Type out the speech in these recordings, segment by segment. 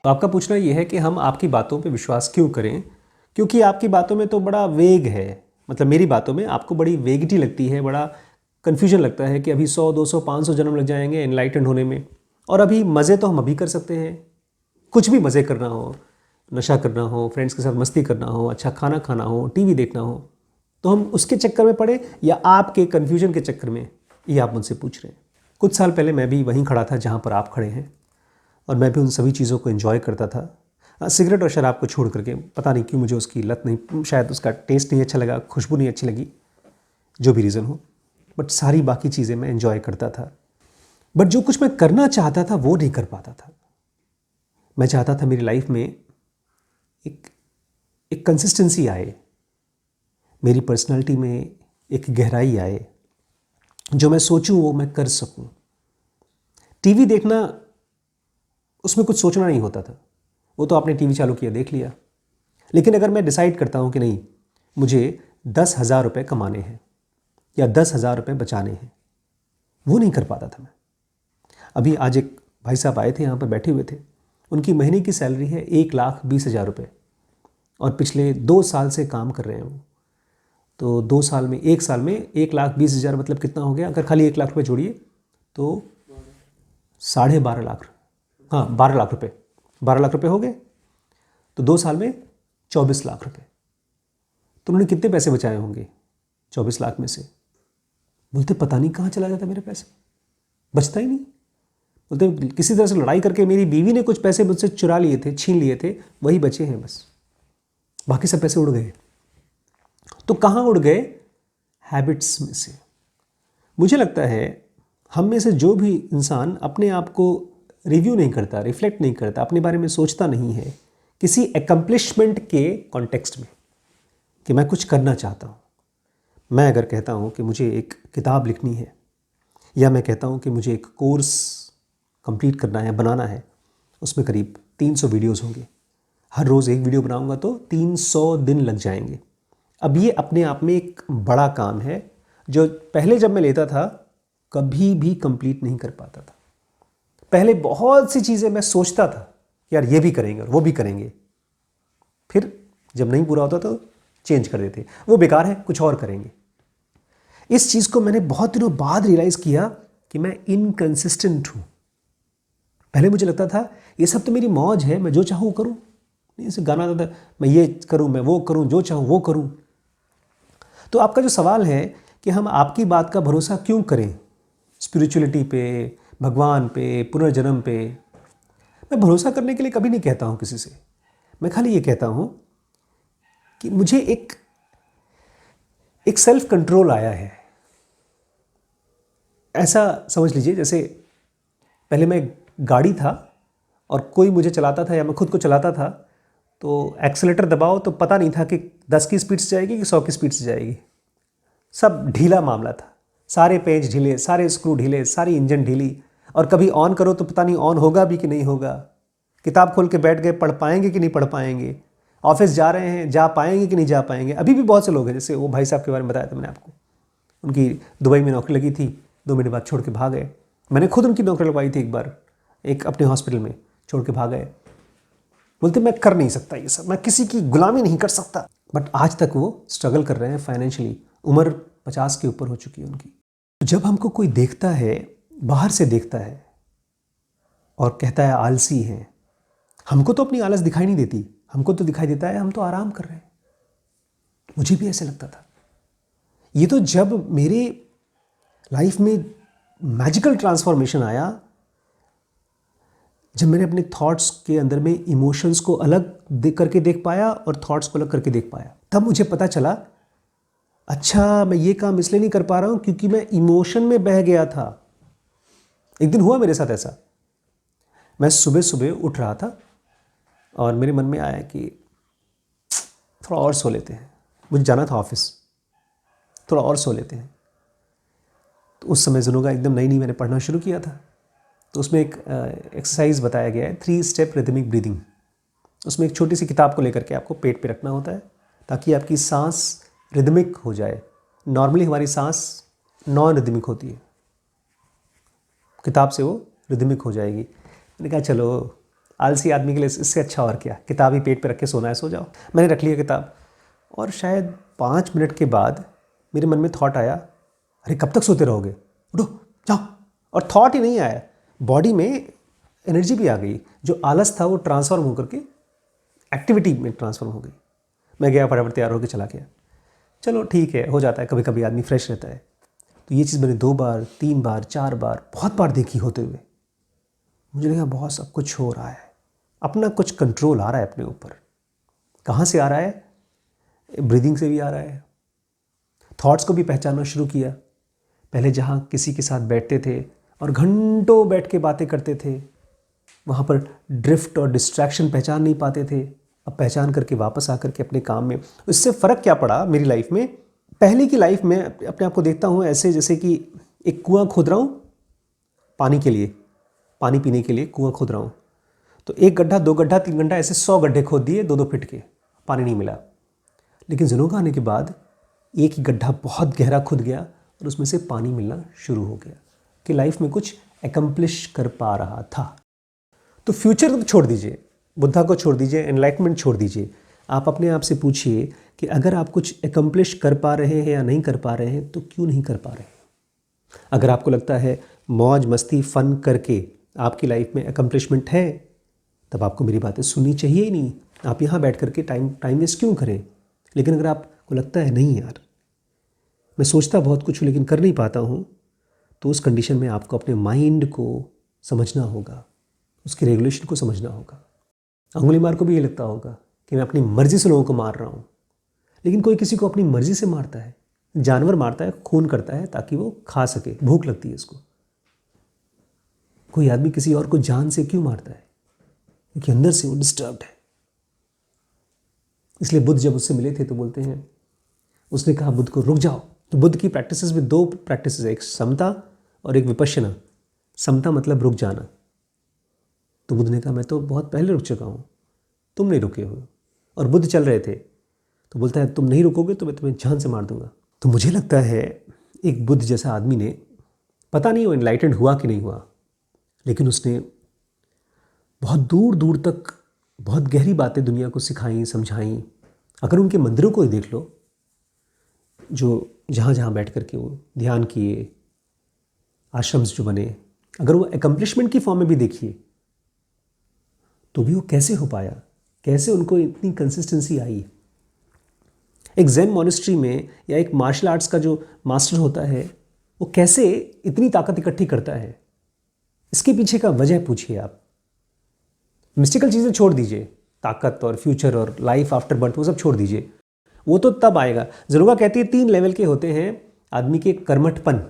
तो आपका पूछना ये है कि हम आपकी बातों पे विश्वास क्यों करें, क्योंकि आपकी बातों में तो बड़ा वेग है। मतलब मेरी बातों में आपको बड़ी वेगिटी लगती है, बड़ा कन्फ्यूजन लगता है कि अभी 100 200 500 जन्म लग जाएंगे एनलाइटेंड होने में, और अभी मज़े तो हम अभी कर सकते हैं। कुछ भी मज़े करना हो, नशा करना हो, फ्रेंड्स के साथ मस्ती करना हो, अच्छा खाना खाना हो, टीवी देखना हो, तो हम उसके चक्कर में पड़े या आपके कन्फ्यूजन के चक्कर में, ये आप मुझसे पूछ रहे हैं। कुछ साल पहले मैं भी वहीं खड़ा था जहाँ पर आप खड़े हैं, और मैं भी उन सभी चीज़ों को एंजॉय करता था। सिगरेट और शराब को छोड़ करके, पता नहीं क्यों मुझे उसकी लत नहीं, शायद उसका टेस्ट नहीं अच्छा लगा, खुशबू नहीं अच्छी लगी, जो भी रीज़न हो, बट सारी बाकी चीज़ें मैं एंजॉय करता था। बट जो कुछ मैं करना चाहता था वो नहीं कर पाता था। मैं चाहता था मेरी लाइफ में एक कंसिस्टेंसी आए, मेरी पर्सनालिटी में एक गहराई आए, जो मैं सोचूं वो मैं कर सकूं। टीवी देखना, उसमें कुछ सोचना नहीं होता था, वो तो आपने टीवी चालू किया देख लिया। लेकिन अगर मैं डिसाइड करता हूं कि नहीं, मुझे 10,000 रुपये कमाने हैं या 10,000 रुपये बचाने हैं, वो नहीं कर पाता था मैं। अभी आज एक भाई साहब आए थे, यहाँ पर बैठे हुए थे, उनकी महीने की सैलरी है 1,20,000 रुपये, और पिछले 2 साल से काम कर रहे हैं वो। तो 2 साल में, 1 साल में 1,20,000 मतलब कितना हो गया? अगर खाली 1 लाख रुपये जोड़िए तो 12.5 लाख, हाँ 12 लाख रुपये, 12 लाख रुपये हो गए। तो 2 साल में 24 लाख रुपये। तो उन्होंने कितने पैसे बचाए होंगे 24 लाख में से? बोलते पता नहीं कहाँ चला जाता मेरे पैसे, बचता ही नहीं। बोलते किसी तरह से लड़ाई करके मेरी बीवी ने कुछ पैसे मुझसे चुरा लिए थे, छीन लिए थे, वही बचे हैं बस, बाकी सब पैसे उड़ गए। तो कहाँ उड़ गए? हैबिट्स में से। मुझे लगता है हम में से जो भी इंसान अपने आप को रिव्यू नहीं करता, रिफ्लेक्ट नहीं करता, अपने बारे में सोचता नहीं है किसी एकम्प्लिशमेंट के कॉन्टेक्स्ट में कि मैं कुछ करना चाहता हूँ। मैं अगर कहता हूँ कि मुझे एक किताब लिखनी है, या मैं कहता हूँ कि मुझे एक कोर्स कंप्लीट करना है, बनाना है, उसमें करीब 300 वीडियोस होंगे। हर रोज़ एक वीडियो बनाऊंगा तो 300 दिन लग जाएंगे। अब ये अपने आप में एक बड़ा काम है, जो पहले जब मैं लेता था कभी भी कंप्लीट नहीं कर पाता था। पहले बहुत सी चीज़ें मैं सोचता था यार ये भी करेंगे और वो भी करेंगे, फिर जब नहीं पूरा होता तो चेंज कर देते, वो बेकार है, कुछ और करेंगे। इस चीज़ को मैंने बहुत दिनों बाद रियलाइज़ किया कि मैं इनकंसिस्टेंट हूँ। पहले मुझे लगता था ये सब तो मेरी मौज है, मैं जो चाहूँ करूँ। जैसे गाना आता था, मैं ये करूँ, मैं वो करूँ, जो चाहूँ वो करूँ। तो आपका जो सवाल है कि हम आपकी बात का भरोसा क्यों करें, स्पिरिचुअलिटी पे, भगवान पे, पुनर्जन्म पे, मैं भरोसा करने के लिए कभी नहीं कहता हूँ किसी से। मैं खाली ये कहता हूँ कि मुझे एक सेल्फ कंट्रोल आया है। ऐसा समझ लीजिए जैसे पहले मैं गाड़ी था और कोई मुझे चलाता था या मैं खुद को चलाता था, तो एक्सेलेटर दबाओ तो पता नहीं था कि 10 की स्पीड से जाएगी कि 100 की स्पीड से जाएगी। सब ढीला मामला था, सारे पेंच ढीले, सारे स्क्रू ढीले, सारी इंजन ढीली, और कभी ऑन करो तो पता नहीं ऑन होगा भी कि नहीं होगा। किताब खोल के बैठ गए, पढ़ पाएंगे कि नहीं पढ़ पाएंगे। ऑफिस जा रहे हैं, जा पाएंगे कि नहीं जा पाएंगे। अभी भी बहुत से लोग हैं, जैसे वो भाई साहब के बारे में बताया था मैंने आपको, उनकी दुबई में नौकरी लगी थी, 2 महीने बाद छोड़ के भाग गए। मैंने खुद उनकी नौकरी लगवाई थी एक बार, एक अपने हॉस्पिटल में, छोड़ के भाग गए। बोलते मैं कर नहीं सकता ये सब, मैं किसी की गुलामी नहीं कर सकता। बट आज तक वो स्ट्रगल कर रहे हैं फाइनेंशियली, उम्र 50 के ऊपर हो चुकी है उनकी। तो जब हमको कोई देखता है, बाहर से देखता है और कहता है आलसी हैं, हमको तो अपनी आलस दिखाई नहीं देती, हमको तो दिखाई देता है हम तो आराम कर रहे हैं। मुझे भी ऐसे लगता था। ये तो जब मेरे लाइफ में मैजिकल ट्रांसफॉर्मेशन आया, जब मैंने अपने थॉट्स के अंदर में इमोशंस को अलग करके देख पाया और थॉट्स को अलग करके देख पाया, तब मुझे पता चला अच्छा मैं ये काम इसलिए नहीं कर पा रहा हूँ क्योंकि मैं इमोशन में बह गया था। एक दिन हुआ मेरे साथ ऐसा, मैं सुबह सुबह उठ रहा था और मेरे मन में आया कि थोड़ा और सो लेते हैं, मुझे जाना था ऑफिस, थोड़ा और सो लेते हैं। तो उस समय जुनूगा एकदम नई नई मैंने पढ़ना शुरू किया था, तो उसमें एक एक्सरसाइज बताया गया है, 3 स्टेप रिदमिक ब्रीदिंग। उसमें एक छोटी सी किताब को लेकर के आपको पेट पे रखना होता है ताकि आपकी सांस रिदमिक हो जाए। नॉर्मली हमारी सांस नॉन रिदमिक होती है, किताब से वो रिदमिक हो जाएगी। मैंने कहा चलो आलसी आदमी के लिए इससे अच्छा और क्या, किताब ही पेट पे रख के सोना है, सो जाओ। मैंने रख लिया किताब और शायद 5 मिनट के बाद मेरे मन में थॉट आया, अरे कब तक सोते रहोगे, उठो जाओ। और थॉट ही नहीं आया, बॉडी में एनर्जी भी आ गई। जो आलस था वो ट्रांसफॉर्म होकर के एक्टिविटी में ट्रांसफॉर्म हो गई। मैं गया, फटाफट तैयार होकर चला गया। चलो ठीक है, हो जाता है, कभी कभी आदमी फ्रेश रहता है। तो ये चीज़ मैंने 2 बार 3 बार 4 बार बहुत बार देखी होते हुए। मुझे लगा बहुत सब कुछ हो रहा है, अपना कुछ कंट्रोल आ रहा है अपने ऊपर। कहाँ से आ रहा है? ब्रीदिंग से भी आ रहा है। थॉट्स को भी पहचानना शुरू किया। पहले जहाँ किसी के साथ बैठते थे और घंटों बैठ के बातें करते थे, वहाँ पर ड्रिफ्ट और डिस्ट्रैक्शन पहचान नहीं पाते थे। अब पहचान करके वापस आकर के अपने काम में, इससे फ़र्क क्या पड़ा मेरी लाइफ में? पहले की लाइफ में अपने आप को देखता हूँ ऐसे जैसे कि एक कुआं खोद रहा हूँ पानी के लिए, पानी पीने के लिए कुआं खोद रहा हूँ। तो 1 गड्ढा 2 गड्ढा 3 गड्ढा ऐसे 100 गड्ढे खोद दिए 2-2 फीट के, पानी नहीं मिला। लेकिन ज़ेनोगा आने के बाद एक ही गड्ढा बहुत गहरा खुद गया और उसमें से पानी मिलना शुरू हो गया कि लाइफ में कुछ एकम्प्लिश कर पा रहा था। तो फ्यूचर तो छोड़ दीजिए, बुद्धा को छोड़ दीजिए, एनलाइटमेंट छोड़ दीजिए। आप अपने आप से पूछिए कि अगर आप कुछ एकम्प्लिश कर पा रहे हैं या नहीं कर पा रहे हैं तो क्यों नहीं कर पा रहे हैं? अगर आपको लगता है मौज मस्ती फ़न करके आपकी लाइफ में एकम्प्लिशमेंट है, तब आपको मेरी बातें सुननी चाहिए ही नहीं। आप यहाँ बैठ करके टाइम वेस्ट क्यों करें? लेकिन अगर आपको लगता है नहीं यार, मैं सोचता बहुत कुछ हूँ लेकिन कर नहीं पाता हूँ, तो उस कंडीशन में आपको अपने माइंड को समझना होगा, उसकी रेगुलेशन को समझना होगा। अंगुली मार को भी ये लगता होगा कि मैं अपनी मर्ज़ी से लोगों को मार रहा हूँ, लेकिन कोई किसी को अपनी मर्ज़ी से मारता है। जानवर मारता है, खून करता है ताकि वो खा सके, भूख लगती है उसको। कोई आदमी किसी और को जान से क्यों मारता है? क्योंकि अंदर से वो डिस्टर्ब्ड है। इसलिए बुद्ध जब उससे मिले थे तो बोलते हैं, उसने कहा बुद्ध को रुक जाओ। तो बुद्ध की प्रैक्टिसेस में 2 प्रैक्टिसेस है, एक समता और एक विपश्यना। समता मतलब रुक जाना। तो बुद्ध ने कहा मैं तो बहुत पहले रुक चुका हूँ, तुम नहीं रुके हो। और बुद्ध चल रहे थे तो बोलता है तुम नहीं रुकोगे तो मैं तुम्हें जान से मार दूंगा। तो मुझे लगता है एक बुद्ध जैसा आदमी ने, पता नहीं वो एनलाइटेंड हुआ कि नहीं हुआ, लेकिन उसने बहुत दूर दूर तक बहुत गहरी बातें दुनिया को सिखाई, समझाई। अगर उनके मंदिरों को ही देख लो, जो जहाँ जहाँ बैठ करके वो ध्यान किए, आश्रम्स जो बने, अगर वो एकम्प्लिशमेंट की फॉर्म में भी देखिए तो भी वो कैसे हो पाया, कैसे उनको इतनी कंसिस्टेंसी आई। एक ज़ेन मॉनेस्ट्री में या एक मार्शल आर्ट्स का जो मास्टर होता है वो कैसे इतनी ताकत इकट्ठी करता है, इसके पीछे का वजह पूछिए आप। मिस्टिकल चीज़ें छोड़ दीजिए, ताकत और फ्यूचर और लाइफ आफ्टर बर्थ वो सब छोड़ दीजिए, वो तो तब आएगा। ज़रूरत कहती है 3 लेवल के होते हैं आदमी के कर्मठपन,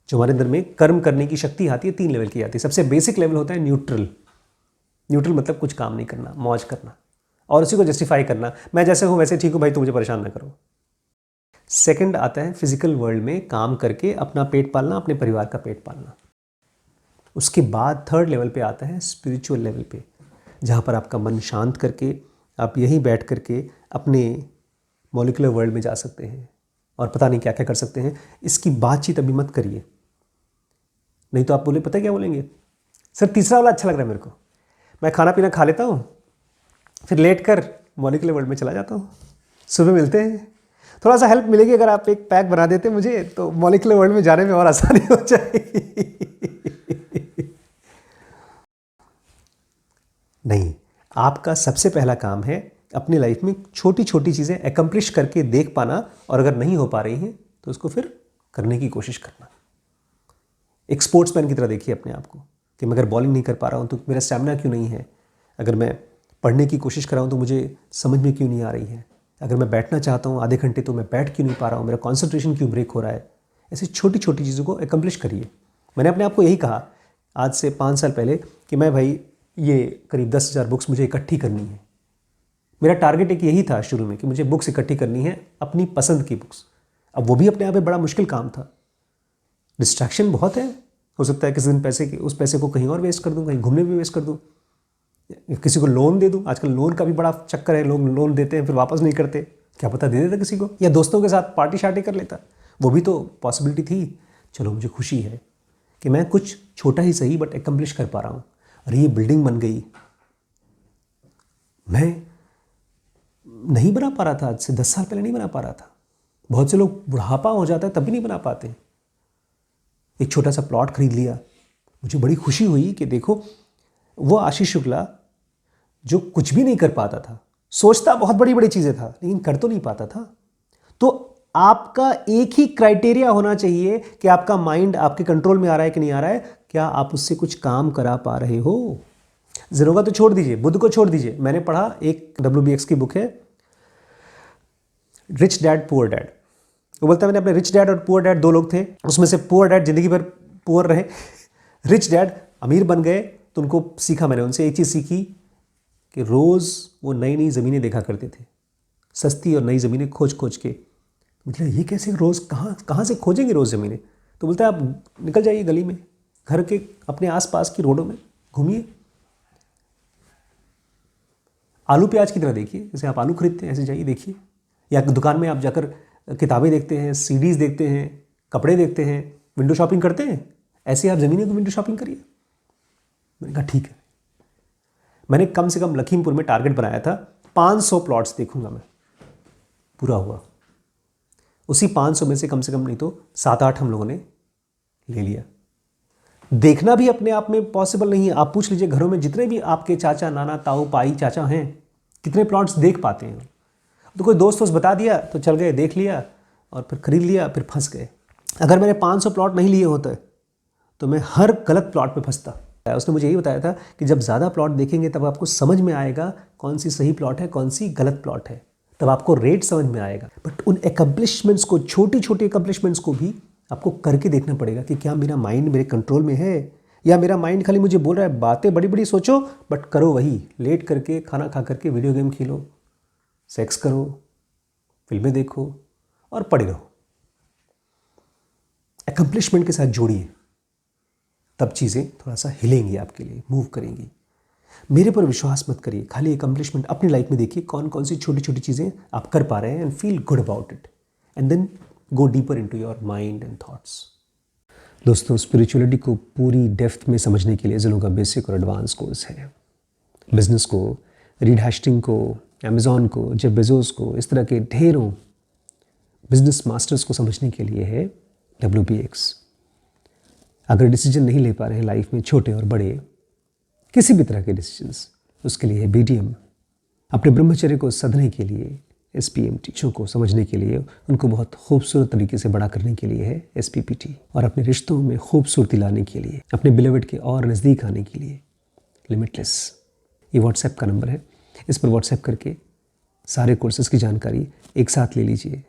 जो हमारे अंदर में कर्म करने की शक्ति आती है 3 लेवल की आती है। सबसे बेसिक लेवल होता है न्यूट्रल। न्यूट्रल मतलब कुछ काम नहीं करना, मौज करना और उसी को जस्टिफाई करना, मैं जैसे हूँ वैसे ठीक हूँ भाई, तू मुझे परेशान ना करो। सेकंड आता है फिजिकल वर्ल्ड में काम करके अपना पेट पालना, अपने परिवार का पेट पालना। उसके बाद थर्ड लेवल पे आता है स्पिरिचुअल लेवल पे, जहाँ पर आपका मन शांत करके आप यहीं बैठ करके अपने मॉलिक्यूलर वर्ल्ड में जा सकते हैं और पता नहीं क्या क्या कर सकते हैं। इसकी बातचीत अभी मत करिए, नहीं तो आप बोले, पता क्या बोलेंगे, सर तीसरा वाला अच्छा लग रहा है मेरे को, मैं खाना पीना खा लेता हूँ फिर लेट कर मॉलिक्यूलर वर्ल्ड में चला जाता हूँ, सुबह मिलते हैं। थोड़ा सा हेल्प मिलेगी अगर आप एक पैक बना देते मुझे, तो मॉलिक्यूलर वर्ल्ड में जाने में और आसानी हो जाएगी। नहीं, आपका सबसे पहला काम है अपनी लाइफ में छोटी छोटी चीज़ें एकम्प्लिश करके देख पाना, और अगर नहीं हो पा रही हैं तो उसको फिर करने की कोशिश करना। एक स्पोर्ट्समैन की तरह देखिए अपने आप को कि मैं अगर बॉलिंग नहीं कर पा रहा हूँ तो मेरा स्टैमिना क्यों नहीं है, अगर मैं पढ़ने की कोशिश कर रहा हूँ तो मुझे समझ में क्यों नहीं आ रही है, अगर मैं बैठना चाहता हूँ आधे घंटे तो मैं बैठ क्यों नहीं पा रहा हूँ, मेरा कॉन्सेंट्रेशन क्यों ब्रेक हो रहा है। ऐसी छोटी छोटी चीज़ों को एकम्प्लिश करिए। मैंने अपने आप को यही कहा आज से 5 साल पहले कि मैं भाई ये करीब 10,000 बुक्स मुझे इकट्ठी करनी है। मेरा टारगेट एक यही था शुरू में कि मुझे बुक्स इकट्ठी करनी है, अपनी पसंद की बुक्स। अब वो भी अपने आप में बड़ा मुश्किल काम था, डिस्ट्रैक्शन बहुत है। हो सकता है किसी दिन उस पैसे को कहीं और वेस्ट कर दूँ, कहीं घूमने में वेस्ट कर दूँ, किसी को लोन दे दूँ। आजकल लोन का भी बड़ा चक्कर है, लोग लोन देते हैं फिर वापस नहीं करते, क्या पता दे देता किसी को, या दोस्तों के साथ पार्टी शार्टी कर लेता, वो भी तो पॉसिबिलिटी थी। चलो मुझे खुशी है कि मैं कुछ छोटा ही सही बट एकम्प्लिश कर पा रहा हूँ। अरे ये बिल्डिंग बन गई, मैं नहीं बना पा रहा था, आज से 10 साल पहले नहीं बना पा रहा था। बहुत से लोग बुढ़ापा हो जाता है तब भी नहीं बना पाते। एक छोटा सा प्लॉट खरीद लिया, मुझे बड़ी खुशी हुई कि देखो वो आशीष शुक्ला जो कुछ भी नहीं कर पाता था, सोचता बहुत बड़ी बड़ी चीज़ें था लेकिन कर तो नहीं पाता था। तो आपका एक ही क्राइटेरिया होना चाहिए कि आपका माइंड आपके कंट्रोल में आ रहा है कि नहीं आ रहा है, क्या आप उससे कुछ काम करा पा रहे हो। जीरोगा तो छोड़ दीजिए, बुद्ध को छोड़ दीजिए। मैंने पढ़ा एक WBX की बुक है, रिच डैड पुअर डैड। वो बोलता है मैंने अपने रिच डैड और पुअर डैड 2 लोग थे, उसमें से पुअर डैड जिंदगी भर पुअर रहे, रिच डैड अमीर बन गए। तो उनको सीखा, मैंने उनसे एक चीज़ सीखी कि रोज़ वो नई नई ज़मीनें देखा करते थे, सस्ती और नई ज़मीनें खोज खोज के। मतलब ये कैसे रोज़ कहाँ से खोजेंगे रोज़ ज़मीनें। तो बोलता है आप निकल जाइए गली में, घर के अपने आसपास की रोडों में घूमिए, आलू प्याज की तरह देखिए, जैसे आप आलू खरीदते हैं ऐसे जाइए देखिए। या दुकान में आप जाकर किताबें देखते हैं, सीडीज़ देखते हैं, कपड़े देखते हैं, विंडो शॉपिंग करते हैं, ऐसे आप ज़मीनों की विंडो शॉपिंग करिए। मैंने कहा ठीक है। मैंने कम से कम लखीमपुर में टारगेट बनाया था 500 प्लॉट्स देखूंगा मैं। पूरा हुआ। उसी 500 में से कम नहीं तो 7-8 हम लोगों ने ले लिया। देखना भी अपने आप में पॉसिबल नहीं है। आप पूछ लीजिए घरों में जितने भी आपके चाचा, नाना, ताऊ, पाई, चाचा हैं, कितने प्लॉट्स देख पाते हैं। तो कोई दोस्त बता दिया तो चल गए, देख लिया और फिर खरीद लिया, फिर फंस गए। अगर मैंने 500 प्लॉट नहीं लिए होते तो मैं हर गलत प्लॉट पे फंसता। उसने मुझे यही बताया था कि जब ज़्यादा प्लॉट देखेंगे तब आपको समझ में आएगा कौन सी सही प्लॉट है, कौन सी गलत प्लॉट है, तब आपको रेट समझ में आएगा। बट उन एकम्प्लिशमेंट्स को, छोटी छोटी एकम्प्लिशमेंट्स को भी आपको करके देखना पड़ेगा कि क्या मेरा माइंड मेरे कंट्रोल में है, या मेरा माइंड खाली मुझे बोल रहा है बातें बड़ी बड़ी सोचो बट करो वही, लेट करके, खाना खा करके वीडियो गेम खेलो, सेक्स करो, फिल्में देखो और पड़े रहो। एकम्प्लिशमेंट के साथ जोड़िए, तब चीज़ें थोड़ा सा हिलेंगी आपके लिए, मूव करेंगी। मेरे पर विश्वास मत करिए, खाली एकम्प्लिशमेंट अपनी लाइफ में देखिए कौन कौन सी छोटी छोटी चीज़ें आप कर पा रहे हैं, and feel good about it, and then go deeper into your mind and thoughts. दोस्तों, स्पिरिचुअलिटी को पूरी डेप्थ में समझने के लिए जिलों का बेसिक और एडवांस कोर्स है। बिजनेस को, रीड हैस्टिंग को, अमेजॉन को, जेफ बेजोस को, इस तरह के ढेरों बिजनेस मास्टर्स को समझने के लिए है WBX। अगर डिसीजन नहीं ले पा रहे हैं लाइफ में, छोटे और बड़े, किसी भी तरह के डिसीजंस, उसके लिए है BDM। अपने ब्रह्मचर्य को सधने के लिए SPMT, चीज़ों को समझने के लिए, उनको बहुत खूबसूरत तरीके से बड़ा करने के लिए है SPPT, और अपने रिश्तों में खूबसूरती लाने के लिए, अपने बिलवेड के और नज़दीक आने के लिए लिमिटलेस। ये व्हाट्सएप का नंबर है, इस पर व्हाट्सएप करके सारे कोर्सेज़ की जानकारी एक साथ ले लीजिए।